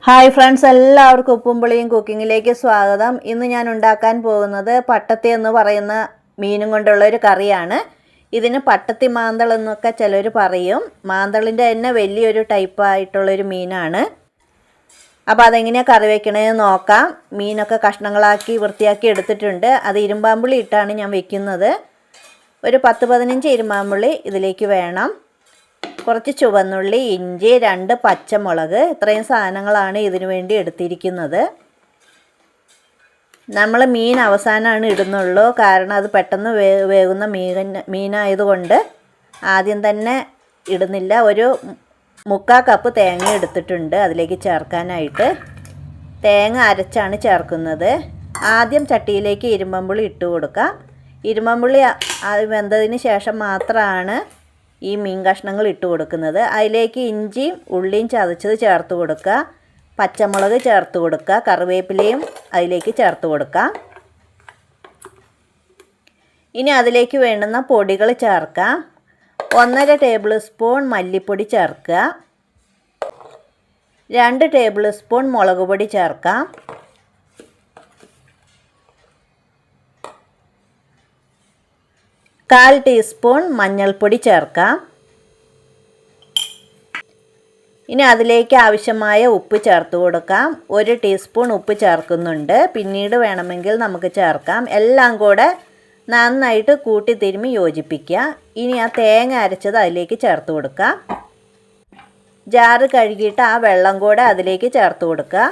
Hi friends, എല്ലാവർക്കും ഉപ്പും പുളിയും കുക്കിങ്ങിലേക്ക് സ്വാഗതം. ഇന്ന് ഞാൻ ഉണ്ടാക്കാൻ പോകുന്നത് പട്ടത്തി എന്ന് പറയുന്ന മീനും കൊണ്ടുള്ള ഒരു കറിയാണ്. ഇതിന് പട്ടത്തി മാന്തൾ എന്നൊക്കെ ചിലർ പറയും. മാന്തളിൻ്റെ തന്നെ വലിയൊരു ടൈപ്പായിട്ടുള്ളൊരു മീനാണ്. അപ്പോൾ അതെങ്ങനെയാണ് കറി വയ്ക്കണതെന്ന് നോക്കാം. മീനൊക്കെ കഷ്ണങ്ങളാക്കി വൃത്തിയാക്കി എടുത്തിട്ടുണ്ട്. അത് ഇരുമ്പാമ്പുളി ഇട്ടാണ് ഞാൻ വെക്കുന്നത്. ഒരു 10-15 ഇരുമ്പാമ്പുളി ഇതിലേക്ക് വേണം. കുറച്ച് ചുവന്നുള്ളി, ഇഞ്ചി, 2 പച്ചമുളക്, ഇത്രയും സാധനങ്ങളാണ് ഇതിനു വേണ്ടി എടുത്തിരിക്കുന്നത്. നമ്മൾ മീൻ അവസാനമാണ് ഇടുന്നുള്ളൂ, കാരണം അത് പെട്ടെന്ന് വേകുന്ന മീനായതുകൊണ്ട് ആദ്യം തന്നെ ഇടുന്നില്ല. ഒരു 3/4 കപ്പ് തേങ്ങ എടുത്തിട്ടുണ്ട് അതിലേക്ക് ചേർക്കാനായിട്ട്. തേങ്ങ അരച്ചാണ് ചേർക്കുന്നത്. ആദ്യം ചട്ടിയിലേക്ക് ഇരുമ്പമ്പുളി ഇട്ട് കൊടുക്കാം. ഇരുമ്പമ്പുളി വെന്തതിന് ശേഷം മാത്രമാണ് ഈ മീൻ കഷ്ണങ്ങൾ ഇട്ട് കൊടുക്കുന്നത്. അതിലേക്ക് ഇഞ്ചിയും ഉള്ളിയും ചതച്ചത് ചേർത്ത് കൊടുക്കുക, പച്ചമുളക് ചേർത്ത് കൊടുക്കുക, കറിവേപ്പിലയും അതിലേക്ക് ചേർത്ത് കൊടുക്കുക. ഇനി അതിലേക്ക് വേണ്ടുന്ന പൊടികൾ ചേർക്കാം. 1.5 ടേബിൾ സ്പൂൺ മല്ലിപ്പൊടി ചേർക്കുക, 2 ടേബിൾ സ്പൂൺ മുളക് പൊടി ചേർക്കാം, 1/4 ടീസ്പൂൺ മഞ്ഞൾപ്പൊടി ചേർക്കാം. ഇനി അതിലേക്ക് ആവശ്യമായ ഉപ്പ് ചേർത്ത് കൊടുക്കാം. 1 ടീസ്പൂൺ ഉപ്പ് ചേർക്കുന്നുണ്ട്, പിന്നീട് വേണമെങ്കിൽ നമുക്ക് ചേർക്കാം. എല്ലാം കൂടെ നന്നായിട്ട് കൂട്ടി തിരുമ്മി യോജിപ്പിക്കുക. ഇനി ആ തേങ്ങ അരച്ചത് അതിലേക്ക് ചേർത്ത് കൊടുക്കുക. ജാറ് കഴുകിയിട്ട് ആ വെള്ളം കൂടെ അതിലേക്ക് ചേർത്ത് കൊടുക്കുക.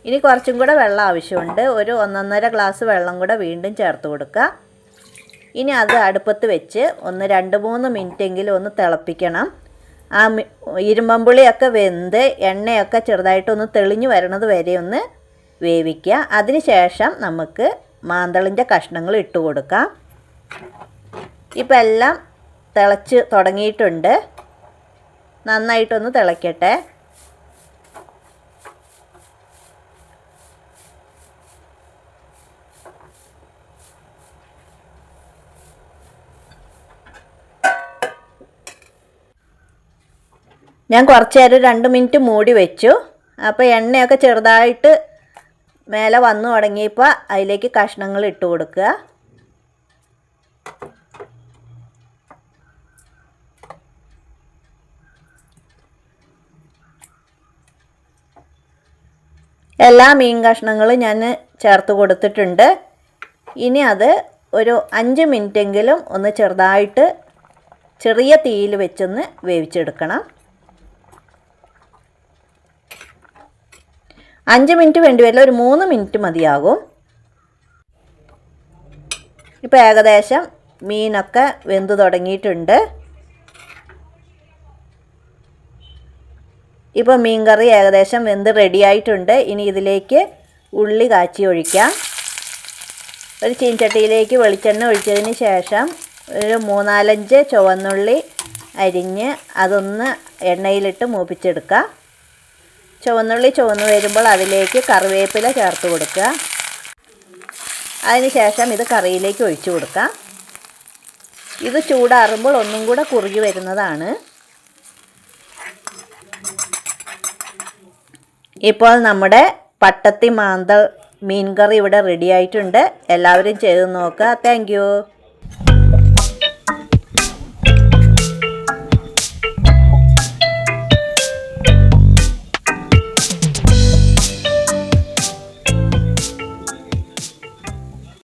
ഇനി കുറച്ചും കൂടെ വെള്ളം ആവശ്യമുണ്ട്. ഒരു 1.5 ഗ്ലാസ് വെള്ളം കൂടെ വീണ്ടും ചേർത്ത് കൊടുക്കുക. ഇനി അത് അടുപ്പത്ത് വെച്ച് ഒന്ന് 2-3 മിനിറ്റെങ്കിലും ഒന്ന് തിളപ്പിക്കണം. ആ ഇരുമ്പമ്പുളിയൊക്കെ വെന്ത് എണ്ണയൊക്കെ ചെറുതായിട്ടൊന്ന് തെളിഞ്ഞു വരണത് വരെ ഒന്ന് വേവിക്കുക. അതിന് ശേഷം നമുക്ക് മാന്തളിൻ്റെ കഷ്ണങ്ങൾ ഇട്ട് കൊടുക്കാം. ഇപ്പം എല്ലാം തിളച്ച് തുടങ്ങിയിട്ടുണ്ട്. നന്നായിട്ടൊന്ന് തിളയ്ക്കട്ടെ. ഞാൻ കുറച്ച് നേരം 2 മിനിറ്റ് മൂടി വെച്ചു. അപ്പോൾ എണ്ണയൊക്കെ ചെറുതായിട്ട് മേലെ വന്നു തുടങ്ങിയപ്പോൾ അതിലേക്ക് കഷ്ണങ്ങൾ ഇട്ട് കൊടുക്കുക. എല്ലാ മീൻ കഷ്ണങ്ങളും ഞാൻ ചേർത്ത് കൊടുത്തിട്ടുണ്ട്. ഇനി അത് ഒരു 5 മിനിറ്റെങ്കിലും ഒന്ന് ചെറുതായിട്ട് ചെറിയ തീയിൽ വെച്ചൊന്ന് വേവിച്ചെടുക്കണം. 5 മിനിറ്റ് വേണ്ടി വരില്ല, ഒരു 3 മിനിറ്റ് മതിയാകും. ഇപ്പോൾ ഏകദേശം മീനൊക്കെ വെന്ത് തുടങ്ങിയിട്ടുണ്ട്. ഇപ്പോൾ മീൻ കറി ഏകദേശം വെന്ത് റെഡിയായിട്ടുണ്ട്. ഇനി ഇതിലേക്ക് ഉള്ളി കാച്ചി ഒഴിക്കാം. ഒരു ചീനച്ചട്ടിയിലേക്ക് വെളിച്ചെണ്ണ ഒഴിച്ചതിന് ശേഷം ഒരു 3-4 ചുവന്നുള്ളി അരിഞ്ഞ് അതൊന്ന് എണ്ണയിലിട്ട് മൂപ്പിച്ചെടുക്കുക. ചുവന്നുള്ളി ചുവന്ന് വരുമ്പോൾ അതിലേക്ക് കറിവേപ്പില ചേർത്ത് കൊടുക്കുക. അതിന് ശേഷം ഇത് കറിയിലേക്ക് ഒഴിച്ചു കൊടുക്കാം. ഇത് ചൂടാറുമ്പോൾ ഒന്നും കൂടെ കുറുകി വരുന്നതാണ്. ഇപ്പോൾ നമ്മുടെ പട്ടത്തി മാന്തൾ മീൻ കറി ഇവിടെ റെഡി ആയിട്ടുണ്ട്. എല്ലാവരും ചെയ്ത് നോക്കുക. Thank you.